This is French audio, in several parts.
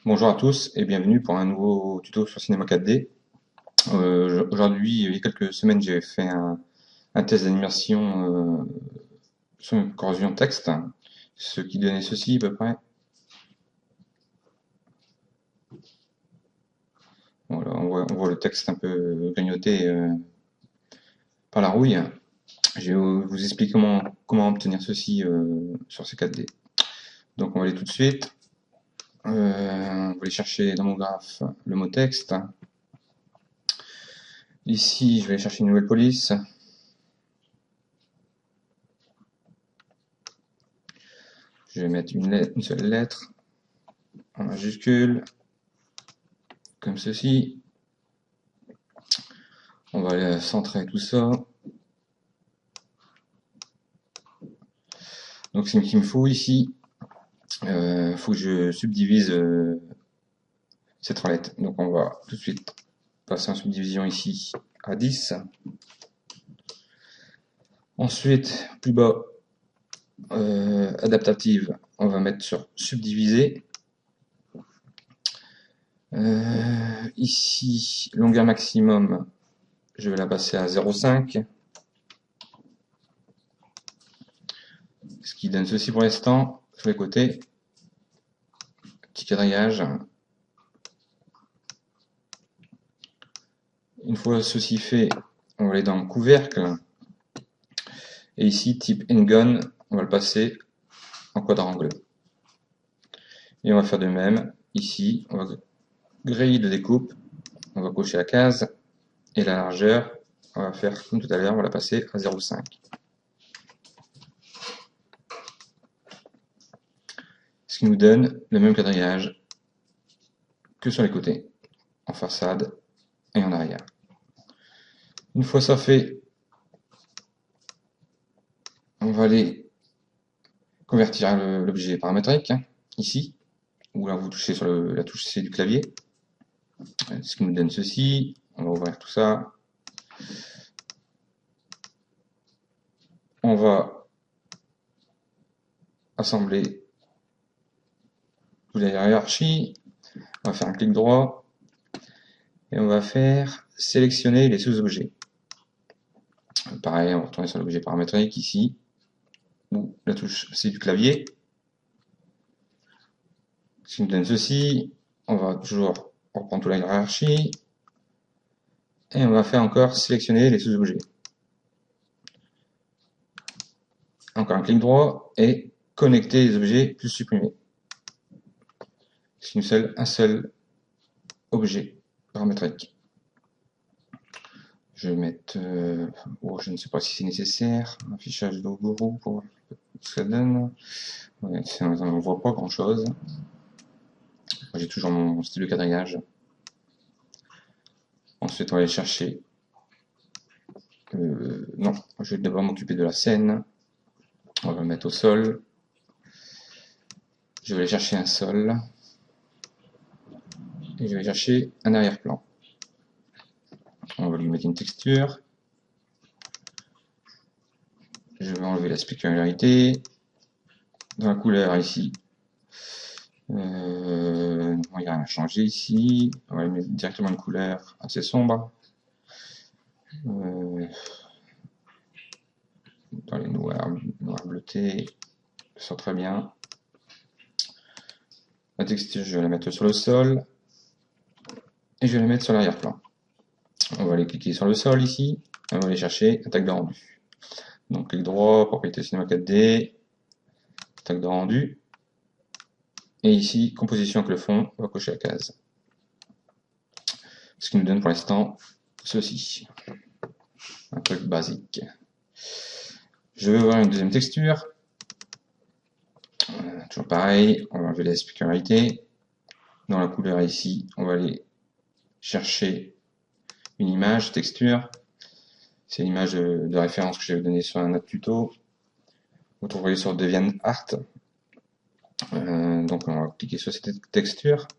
Bonjour à tous et bienvenue pour un nouveau tuto sur Cinema 4D. Aujourd'hui, il y a quelques semaines, j'ai fait un test d'animation sur une corrosion texte, ce qui donnait ceci à peu près. Voilà, on voit le texte un peu grignoté par la rouille. Je vais vous expliquer comment obtenir ceci sur ces 4D. Donc on va aller tout de suite. On va aller chercher dans mon graphe le mot texte. Ici, je vais aller chercher une nouvelle police. Je vais mettre une seule lettre en majuscule, comme ceci. On va aller centrer tout ça. Donc ce qu'il me faut ici, faut que je subdivise cette roulette. Donc on va tout de suite passer en subdivision ici à 10. Ensuite, plus bas, adaptative, on va mettre sur subdiviser. Ici, longueur maximum, je vais la passer à 0,5. Ce qui donne ceci pour l'instant, sur les côtés. Petit quadrillage. Une fois ceci fait, on va aller dans le couvercle. Et ici, type N-Gun, on va le passer en quadrangle. Et on va faire de même. Ici, on va grille de découpe. On va cocher la case. Et la largeur, on va faire comme tout à l'heure, on va la passer à 0,5. Ce qui nous donne le même quadrillage que sur les côtés, en façade et en arrière. Une fois ça fait, on va aller convertir l'objet paramétrique, ici, où là vous touchez sur la touche C du clavier. Ce qui nous donne ceci. On va ouvrir tout ça. On va assembler toute la hiérarchie. On va faire un clic droit. Et on va faire sélectionner les sous-objets. Pareil, on va retourner sur l'objet paramétrique ici, ou la touche C du clavier. Ce qui nous donne ceci. On va toujours reprendre toute la hiérarchie. Et on va faire encore sélectionner les sous-objets. Encore un clic droit et connecter les objets plus supprimer. Ce qui nous donne un seul objet paramétrique. Je vais mettre, je ne sais pas si c'est nécessaire, un affichage de logo pour voir ce que ça donne. Ouais, on ne voit pas grand chose. J'ai toujours mon style de quadrillage. Ensuite, on va aller chercher. Non, je vais d'abord m'occuper de la scène. On va le mettre au sol. Je vais aller chercher un sol. Et je vais chercher un arrière-plan. On va lui mettre une texture. Je vais enlever la spécularité. Dans la couleur ici, il n'y a rien à changer ici. On va mettre directement une couleur assez sombre. Dans les noirs bleutés, ça sent très bien. La texture, je vais la mettre sur le sol. Et je vais la mettre sur l'arrière-plan. On va aller cliquer sur le sol ici. On va aller chercher attaque de rendu. Donc clic droit, propriété cinéma 4D, attaque de rendu. Et ici, composition avec le fond, on va cocher la case. Ce qui nous donne pour l'instant ceci. Un truc basique. Je vais voir une deuxième texture. Toujours pareil, on va enlever la spécularité. Dans la couleur ici, on va aller chercher une image, texture. C'est l'image de référence que j'avais donnée sur un autre tuto. Vous trouverez sur DeviantArt. Donc on va cliquer sur cette texture.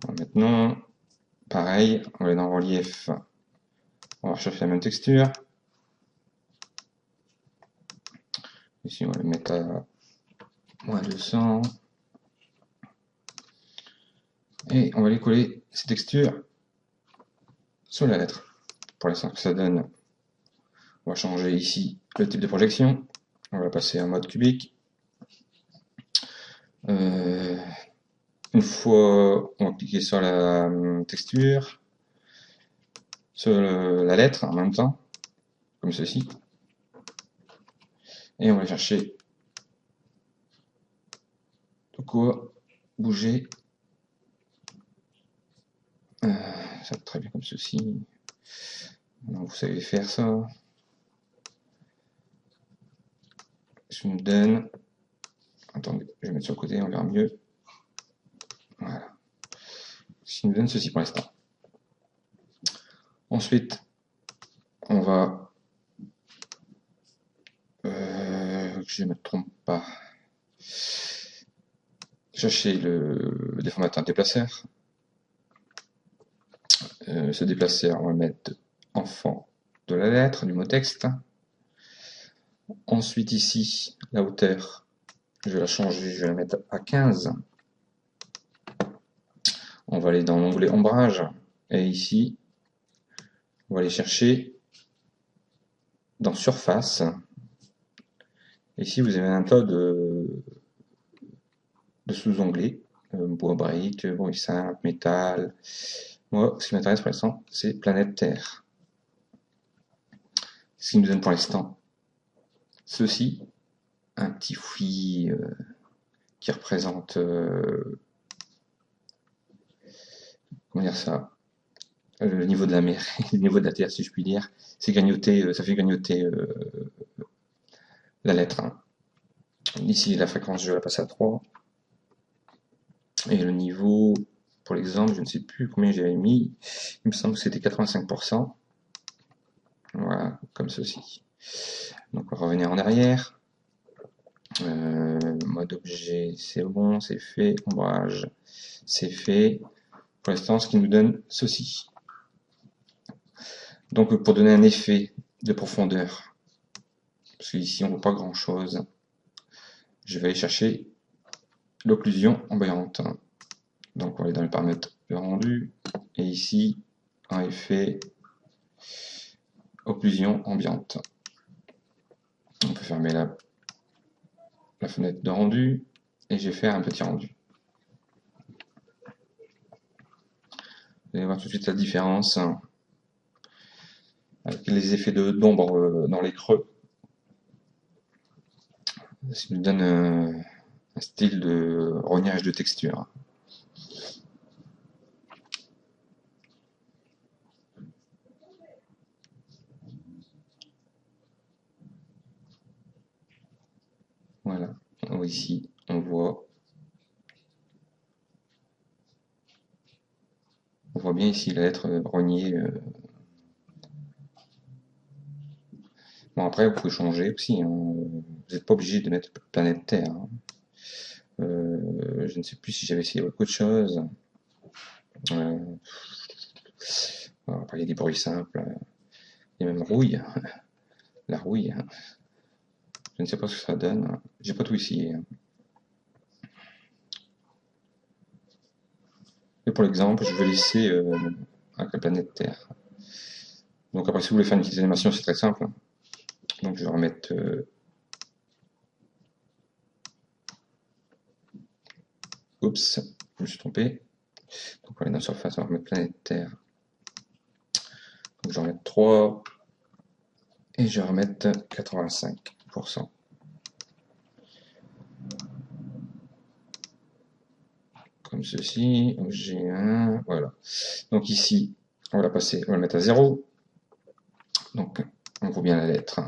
Maintenant, pareil, on va aller dans relief. On va rechercher la même texture. Ici, on va le mettre à moins 200. Et on va aller coller ces textures sur la lettre. Pour l'instant que ça donne, on va changer ici le type de projection. On va passer en mode cubique. Une fois, on va cliquer sur la texture, sur la lettre en même temps, comme ceci. Et on va chercher de quoi bouger. Ça va très bien comme ceci. Donc, vous savez faire ça. Je me donne. Attendez, je vais mettre sur le côté, on verra mieux. Voilà. Ce nous donne ceci pour l'instant. Ensuite, on va. Que je ne me trompe pas. Chercher le déformateur déplaceur. Ce déplaceur, on va le mettre en fond de la lettre, du mot texte. Ensuite, ici, la hauteur, je vais la changer, je vais la mettre à 15. On va aller dans l'onglet ombrage. Et ici, on va aller chercher dans surface. Ici, vous avez un tas de sous-onglets. Bois, brique, bruit simple, métal. Moi, ce qui m'intéresse pour l'instant, c'est planète Terre. Ce qui nous donne pour l'instant ceci, un petit fouillis qui représente, comment dire ça, le niveau de la mer, le niveau de la Terre, si je puis dire. C'est grignoter, ça fait grignoter la lettre. Hein. Ici, la fréquence, je vais la passer à 3. Et le niveau, pour l'exemple, je ne sais plus combien j'avais mis. Il me semble que c'était 85%. Voilà, comme ceci. Donc, on va revenir en arrière. Mode objet, c'est bon, c'est fait. Ombrage, c'est fait. Pour l'instant, ce qui nous donne ceci. Donc, pour donner un effet de profondeur, parce qu'ici, on ne voit pas grand-chose, je vais aller chercher l'occlusion ambiante. Donc, on va aller dans les paramètres de rendu. Et ici, un effet occlusion ambiante. On peut fermer la fenêtre de rendu et je vais faire un petit rendu. Vous allez voir tout de suite la différence avec les effets d'ombre dans les creux. Ça nous donne un style de rognage de texture. Voilà. Ici, on voit bien ici la lettre rognée. Bon, après, vous pouvez changer aussi. Hein. Vous n'êtes pas obligé de mettre planète Terre. Hein. Je ne sais plus si j'avais essayé autre chose. Après, il y a des bruits simples. Il y a même rouille. La rouille. Je ne sais pas ce que ça donne. J'ai pas tout essayé. Et pour l'exemple, je vais laisser avec la planète Terre. Donc après, si vous voulez faire une petite animation, c'est très simple. Donc je vais remettre oups, je me suis trompé. Donc on va aller dans surface, on va remettre planète Terre. Donc je vais remettre 3 et je vais remettre 85%. Comme ceci, objet 1, voilà. Donc ici, on va la passer, on va la mettre à 0. Donc on voit bien la lettre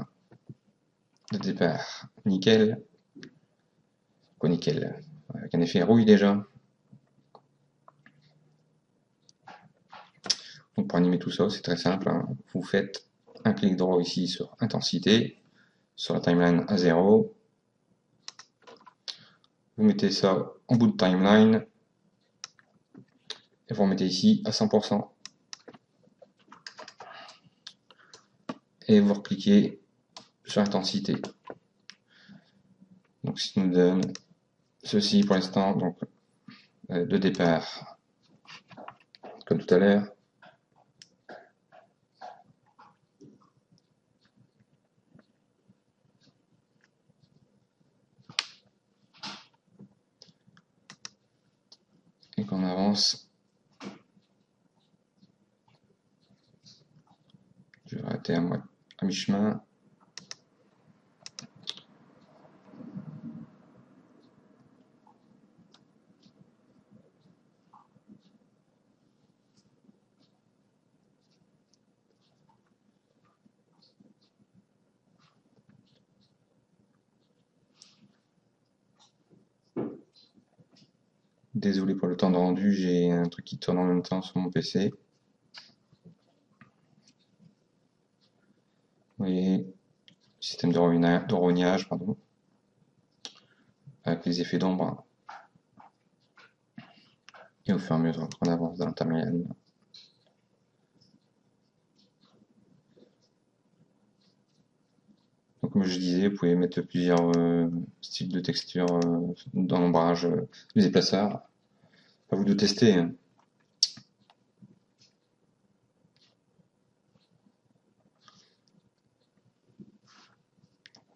de départ, nickel. Quoi nickel, avec un effet rouille déjà. Donc pour animer tout ça, c'est très simple. Hein. Vous faites un clic droit ici sur intensité, sur la timeline à 0. Vous mettez ça en bout de timeline. Et vous remettez ici à 100%. Et vous recliquez sur intensité. Donc ce qui nous donne ceci pour l'instant, donc de départ comme tout à l'heure. Et qu'on avance, je vais arrêter à mi-chemin. Désolé pour le temps de rendu, j'ai un truc qui tourne en même temps sur mon PC. Vous voyez, système de rognage, pardon, avec les effets d'ombre. Et au fur et à mesure qu'on avance dans l'intermédiaire. Donc, comme je disais, vous pouvez mettre plusieurs styles de texture dans l'ombrage, les déplaceurs. À vous de tester, hein.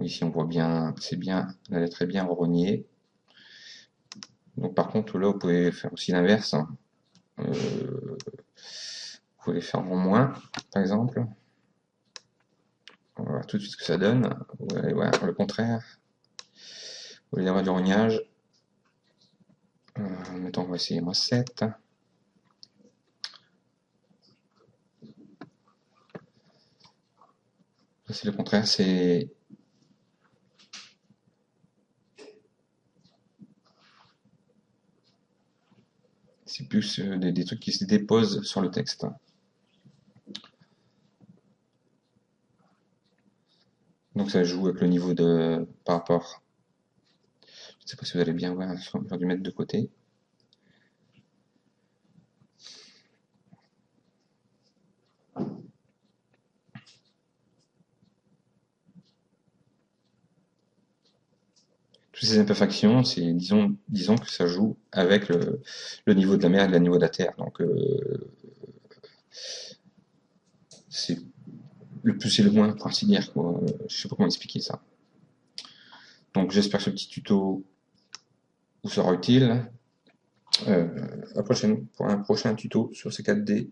Ici, on voit bien, c'est bien, la lettre est bien rognée. Donc, par contre, là, vous pouvez faire aussi l'inverse, hein. Vous pouvez faire en moins, par exemple. On va voir tout de suite ce que ça donne. Vous allez voir le contraire. Au lieu d'avoir du rognage, mettons, on va essayer moins 7. C'est le contraire, c'est plus des trucs qui se déposent sur le texte. Donc ça joue avec le niveau de par rapport. Je ne sais pas si vous allez bien voir, je vais dû mettre de côté. Toutes ces imperfections, c'est disons que ça joue avec le niveau de la mer et le niveau de la terre. Donc c'est le plus et le moins, pour ainsi dire, quoi. Je sais pas comment expliquer ça. Donc j'espère que ce petit tuto vous sera utile. À la prochaine pour un prochain tuto sur ces 4D.